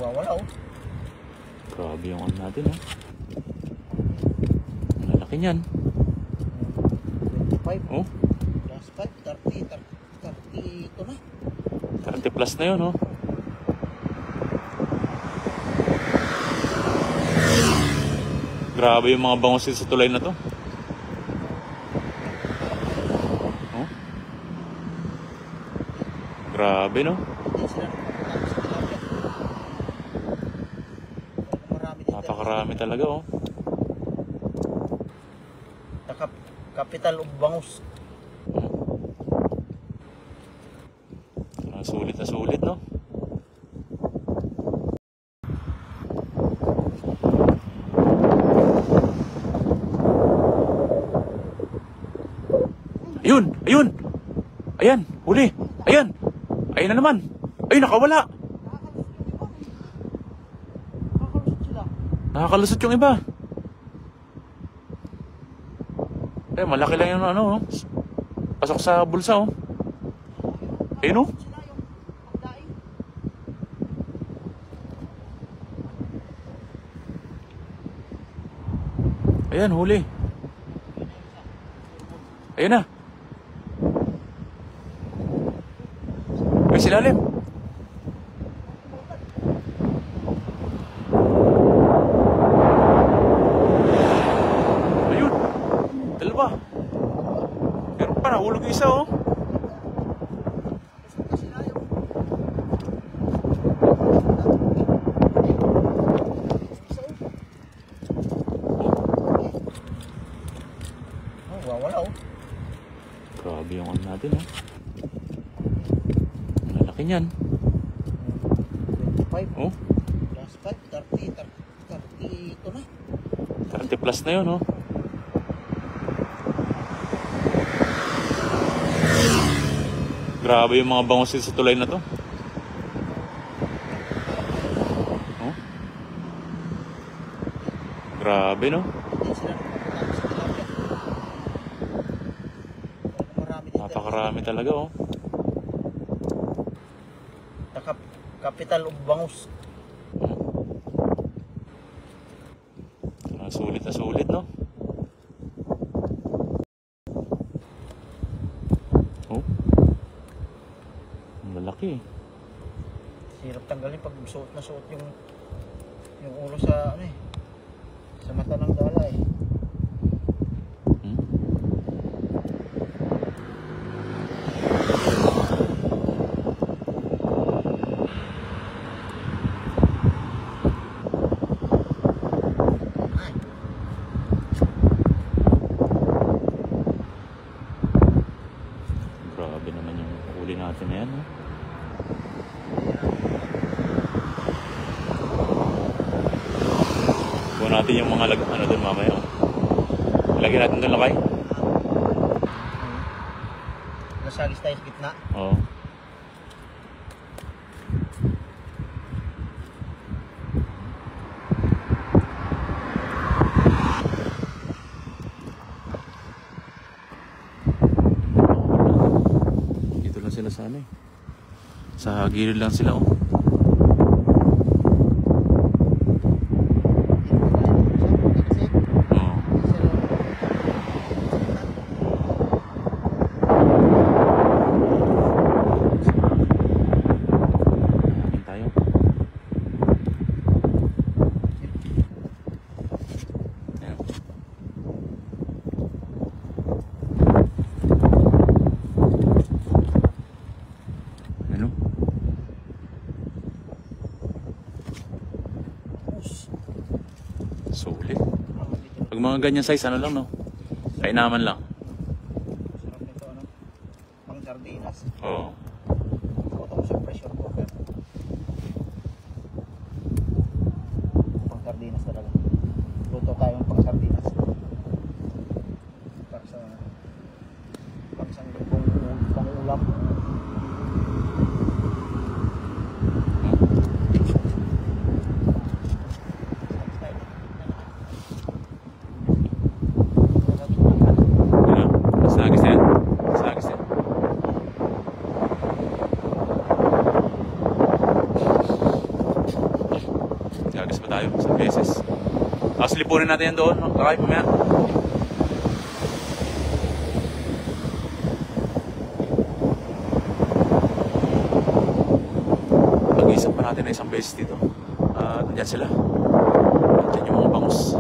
Wala oh. Grabe yung ano natin oh. Malaki niyan. 25. Oh. Plus 5, 30 ito na. 30 plus na yun oh. Grabe yung mga bangusin sa tulay na to. Oh. Grabe no. Napakarami talaga oh. Capital of bangus. Sulit na sulit no. Ayun, ayun. Ayan, huli. Ayan. Ayun na naman. Ayun, nakawala. Nakakalusot yung iba. Eh, malaki lang yung ano, oh. Pasok sa bulsa, oh. Ayun, oh. Ayan, huli. Ayun na. Ay, silalim. Ayun. Dalawa. Meron pa, nahulog yung isa, oh. Wala oh. Grabe yung ano natin oh. Malaki niyan. 25. Oh. Plus 5, 30 ito na. 30 plus na yun oh. Grabe yung mga bangusin sa tulay na to. Oh. Grabe no. Napakarami talaga oh. Capital of bangus. Sulit na sulit no. Oh. Ang lalaki. Hirap tanggalin pag suot na suot yung ulo sa ano eh. Sa mata ng dala eh. Grabe naman yung huli natin na yan no? Kuha natin yung mga ano dun mamaya oh. Lagyan natin dun lakay. Nasagis tayo sa gitna. Oo. Dito lang sila sa ano eh. Sa gilid lang sila oh. Sulit. Pag mga ganyan size, ano lang no? Kainaman lang. Sarap nito ano? Pang sardinas. Oo. Ito mo sa pressure cooker. Pang sardinas talaga. Luto tayo ng pang sardinas. Para sa pang ulam. gagas pa tayo isang beses. Tapos lipunin natin yan doon, kakay mamaya. Pag-iisap pa natin na isang beses dito. At nandyan sila. Nandyan yung mga bangus.